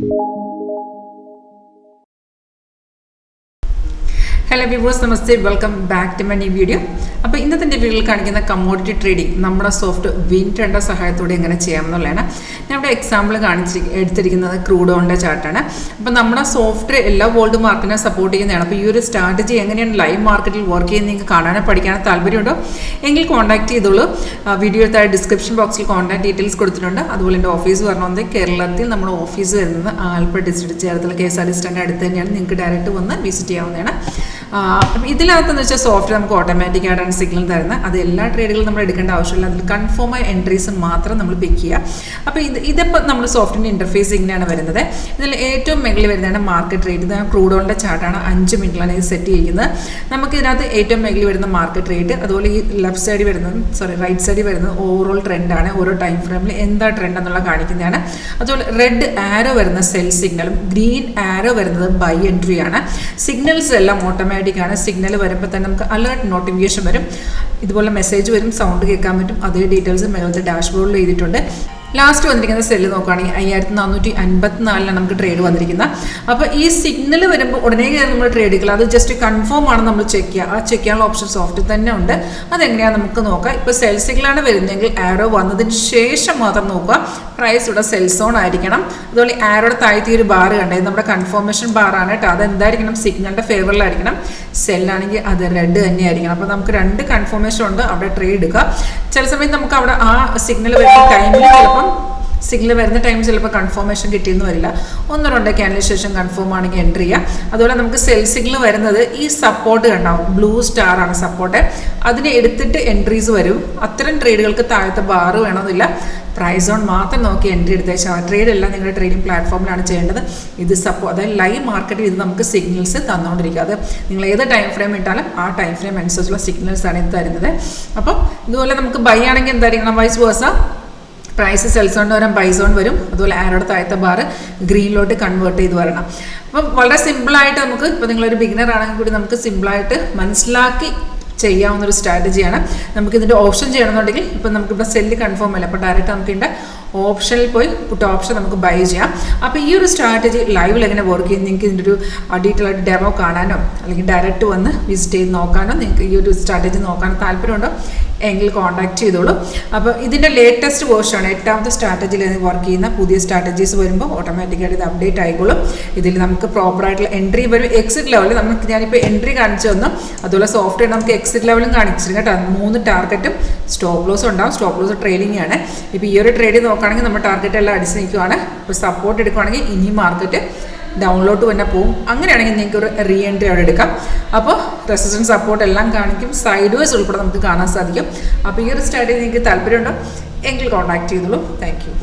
Hello viewers, Namaste, welcome back to my new video. അപ്പോൾ ഇന്നത്തെ വീഡിയോയിൽ കാണിക്കുന്ന കമ്മോഡിറ്റി ട്രേഡിംഗ് നമ്മുടെ സോഫ്റ്റ് വിൻ ട്രെൻഡർ സഹായത്തോടെ എങ്ങനെ ചെയ്യാമെന്നുള്ളതാണ്. ഞാൻ ഇവിടെ എക്സാമ്പിൾ എടുത്തിരിക്കുന്നത് ക്രൂഡ് ഓണിൻ്റെ ചാർട്ടാണ്. അപ്പോൾ നമ്മുടെ സോഫ്റ്റ് എല്ലാ വേൾഡ് മാർക്കറ്റിനെ സപ്പോർട്ട് ചെയ്യുന്നതാണ്. അപ്പോൾ ഈ ഒരു സ്ട്രാറ്റജി എങ്ങനെയാണ് ലൈവ് മാർക്കറ്റിൽ വർക്ക് ചെയ്യുന്നത് നിങ്ങൾക്ക് കാണാനോ പഠിക്കാനോ താല്പര്യമുണ്ടോ എങ്കിൽ കോൺടാക്ട് ചെയ്തോളൂ. വീഡിയോ താഴെ ഡിസ്ക്രിപ്ഷൻ ബോക്സിൽ കോൺടാക്ട് ഡീറ്റെയിൽസ് കൊടുത്തിട്ടുണ്ട്. അതുപോലെ എൻ്റെ ഓഫീസ് പറഞ്ഞത് കേരളത്തിൽ നമ്മുടെ ഓഫീസ് വരുന്നത് Alappuzha district Cherthala KSRTC stand അടുത്ത് തന്നെയാണ്. നിങ്ങൾക്ക് ഡയറക്റ്റ് വന്ന് വിസിറ്റ് ചെയ്യാവുന്നതാണ്. ഇതിനകത്തെന്ന് വെച്ചാൽ സോഫ്റ്റ് നമുക്ക് ഓട്ടോമാറ്റിക് ആയിട്ടാണ് സിഗ്നൽ തരുന്നത്. അത് എല്ലാ ട്രേഡുകളും നമ്മൾ എടുക്കേണ്ട ആവശ്യമില്ല. അതിൽ കൺഫേമായ എൻട്രീസ് മാത്രം നമ്മൾ പിക്ക് ചെയ്യുക. അപ്പോൾ ഇതിപ്പോൾ നമ്മൾ സോഫ്റ്റിൻ്റെ ഇൻ്റർഫേസ് ഇങ്ങനെയാണ് വരുന്നത്. ഇതിൽ ഏറ്റവും മുകളിൽ വരുന്നതാണ് മാർക്കറ്റ് റേറ്റ്. ഇത് ക്രൂഡ് ഓണിൻ്റെ ചാർട്ടാണ്. 5 മിനിറ്റിലാണ് ഇത് സെറ്റ് ചെയ്യുന്നത്. നമുക്ക് ഇതിനകത്ത് ഏറ്റവും മുകളിൽ വരുന്ന മാർക്കറ്റ് റേറ്റ്, അതുപോലെ ഈ റൈറ്റ് സൈഡിൽ വരുന്നത് ഓവറോൾ ട്രെൻഡാണ്. ഓരോ ടൈം ഫ്രെയിമിൽ എന്താ ട്രെൻഡ് എന്നുള്ള കാണിക്കുന്നതാണ്. അതുപോലെ റെഡ് ആരോ വരുന്ന സെൽ സിഗ്നലും ഗ്രീൻ ആരോ വരുന്നത് ബൈ എൻട്രി ആണ്. സിഗ്നൽസ് എല്ലാം ഓട്ടോമാറ്റിക് ആണ്. സിഗ്നൽ വരുമ്പോൾ തന്നെ നമുക്ക് അലേർട്ട് നോട്ടിഫിക്കേഷൻ വരും. ഇതുപോലെ മെസ്സേജ് വരും, സൗണ്ട് കേൾക്കാൻ പറ്റും. അതേ ഡീറ്റെയിൽസ് മേളത്തെ ഡാഷ്ബോർഡിൽ ചെയ്തിട്ടുണ്ട്. ലാസ്റ്റ് വന്നിരിക്കുന്ന സെല്ല് നോക്കുകയാണെങ്കിൽ 5454 നമുക്ക് ട്രേഡ് വന്നിരിക്കുന്നത്. അപ്പോൾ ഈ സിഗ്നൽ വരുമ്പോൾ ഉടനെ കയറി നമ്മൾ ട്രേഡ് എടുക്കില്ല. അത് ജസ്റ്റ് കൺഫേം ആണ് നമ്മൾ ചെക്ക് ചെയ്യുക. ആ ചെക്ക് ചെയ്യാനുള്ള ഓപ്ഷൻ സോഫ്റ്റ് തന്നെ ഉണ്ട്. അതെങ്ങനെയാണ് നമുക്ക് നോക്കാം. ഇപ്പോൾ സെൽ സിഗ്നലാണ് വരുന്നതെങ്കിൽ ആരോ വന്നതിന് ശേഷം മാത്രം നോക്കുക. പ്രൈസ് ഇവിടെ സെൽ സോൺ ആയിരിക്കണം. അതുപോലെ ആരോടെ താഴ്ത്തി ഒരു ബാർ കണ്ടത് നമ്മുടെ കൺഫർമേഷൻ ബാറാണ് കേട്ടോ. അതെന്തായിരിക്കണം? സിഗ്നലിൻ്റെ ഫേവറിലായിരിക്കണം. സെല്ലാണെങ്കിൽ അത് റെഡ് തന്നെ ആയിരിക്കണം. അപ്പോൾ നമുക്ക് 2 കൺഫർമേഷൻ ഉണ്ട്. അവിടെ ട്രേഡ് എടുക്കുക. ചില സമയത്ത് നമുക്ക് അവിടെ ആ സിഗ്നൽ വരുന്ന ടൈമിൽ ചിലപ്പോൾ കൺഫർമേഷൻ കിട്ടിയെന്ന് വരില്ല. 1-2 ക്യാൻഡിലിന് ശേഷം കൺഫേം ആണെങ്കിൽ എൻട്രി ചെയ്യാം. അതുപോലെ നമുക്ക് സെൽ സിഗ്നൽ വരുന്നത് ഈ സപ്പോർട്ട് കണ്ടാവും. ബ്ലൂ സ്റ്റാർ ആണ് സപ്പോർട്ട്. അതിനെ എടുത്തിട്ട് എൻട്രീസ് വരും. അത്തരം ട്രേഡുകൾക്ക് താഴത്തെ ബാറ് വേണമെന്നില്ല. പ്രൈസ് ഓൺ മാത്രം നോക്കി എൻട്രി എടുത്തേച്ചാൽ ട്രേഡ് എല്ലാം നിങ്ങളുടെ ട്രേഡിംഗ് പ്ലാറ്റ്ഫോമിലാണ് ചെയ്യേണ്ടത്. ഇത് അതായത് ലൈവ് മാർക്കറ്റിൽ ഇത് നമുക്ക് സിഗ്നൽസ് തന്നുകൊണ്ടിരിക്കുക. അത് നിങ്ങൾ ഏത് ടൈം ഫ്രെയിം ഇട്ടാലും ആ ടൈം ഫ്രെയിം അനുസരിച്ചുള്ള സിഗ്നൽസ് ആണ് ഇത് തരുന്നത്. അപ്പം ഇതുപോലെ നമുക്ക് ബൈ ആണെങ്കിൽ എന്തായിരിക്കണം? വൈസ് വേഴ്സ പ്രൈസ് സെൽ സോണിന് വരാൻ ബൈ സോൺ വരും. അതുപോലെ ആരോടെ താഴത്തെ ബാറ് ഗ്രീനിലോട്ട് കൺവേർട്ട് ചെയ്ത് വരണം. അപ്പം വളരെ സിമ്പിളായിട്ട് നമുക്ക്, ഇപ്പോൾ നിങ്ങളൊരു ബിഗിനർ ആണെങ്കിൽ കൂടി നമുക്ക് സിമ്പിളായിട്ട് മനസ്സിലാക്കി ചെയ്യാവുന്നൊരു സ്ട്രാറ്റജിയാണ്. നമുക്കിതിൻ്റെ ഓപ്ഷൻ ചെയ്യണമെന്നുണ്ടെങ്കിൽ ഇപ്പോൾ നമുക്കിപ്പോൾ സെല്ല് കൺഫേം അല്ല. അപ്പോൾ ഡയറക്റ്റ് നമുക്കിതിൻ്റെ ഓപ്ഷനിൽ പോയി പുട്ട് ഓപ്ഷൻ നമുക്ക് ബൈ ചെയ്യാം. അപ്പോൾ ഈ ഒരു സ്ട്രാറ്റജി ലൈവിൽ എങ്ങനെ വർക്ക് ചെയ്യും നിങ്ങൾക്ക് ഇതിൻ്റെ ഒരു ഡീറ്റെയിൽ ആയിട്ട് ഡെമോ കാണാനോ അല്ലെങ്കിൽ ഡയറക്റ്റ് വന്ന് വിസിറ്റ് ചെയ്ത് നോക്കാനോ നിങ്ങൾക്ക് ഈ ഒരു സ്ട്രാറ്റജി നോക്കാനോ താല്പര്യമുണ്ടോ എങ്കിൽ കോൺടാക്ട് ചെയ്തോളൂ. അപ്പോൾ ഇതിൻ്റെ ലേറ്റസ്റ്റ് വേർഷനാണ് 8ാമത്തെ സ്ട്രാറ്റജിയിൽ വർക്ക് ചെയ്യുന്ന. പുതിയ സ്ട്രാറ്റജീസ് വരുമ്പോൾ ഓട്ടോമാറ്റിക്കായിട്ട് ഇത് അപ്ഡേറ്റ് ആയിക്കോളും. ഇതിൽ നമുക്ക് പ്രോപ്പറായിട്ടുള്ള എൻട്രി വരും. എക്സിറ്റ് ലെവൽ നമുക്ക് ഞാനിപ്പോൾ എൻട്രി കാണിച്ചു തന്നു. അതുപോലെ സോഫ്റ്റ്വെയർ നമുക്ക് എക്സിറ്റ് ലെവലും കാണിച്ചിട്ടുണ്ട് കേട്ടോ. 3 ടാർഗറ്റും സ്റ്റോപ്പ് ലോസ് ഉണ്ടാവും. സ്റ്റോപ്പ് ലോസ് ട്രെയിലിംഗ് ആണ്. ഇപ്പോൾ ഈ ഒരു ട്രേഡ് നോക്കുകയാണെങ്കിൽ നമ്മുടെ ടാർഗറ്റ് എല്ലാം അടിച്ച് നിൽക്കുകയാണ്. ഇപ്പോൾ സപ്പോർട്ട് എടുക്കുകയാണെങ്കിൽ ഇനി മാർക്കറ്റ് ഡൗൺലോഡ് തന്നെ പോകും. അങ്ങനെയാണെങ്കിൽ നിങ്ങൾക്ക് ഒരു റീ എൻട്രി അവിടെ എടുക്കാം. അപ്പോൾ റെസിസ്റ്റൻസ് സപ്പോർട്ട് എല്ലാം കാണിക്കും. സൈഡ് വേസ് ഉൾപ്പെടെ നമുക്ക് കാണാൻ സാധിക്കും. അപ്പോൾ ഈ ഒരു സ്ട്രാറ്റജി നിങ്ങൾക്ക് താല്പര്യമുണ്ടോ എങ്കിൽ കോൺടാക്ട് ചെയ്തോളൂ. Thank you.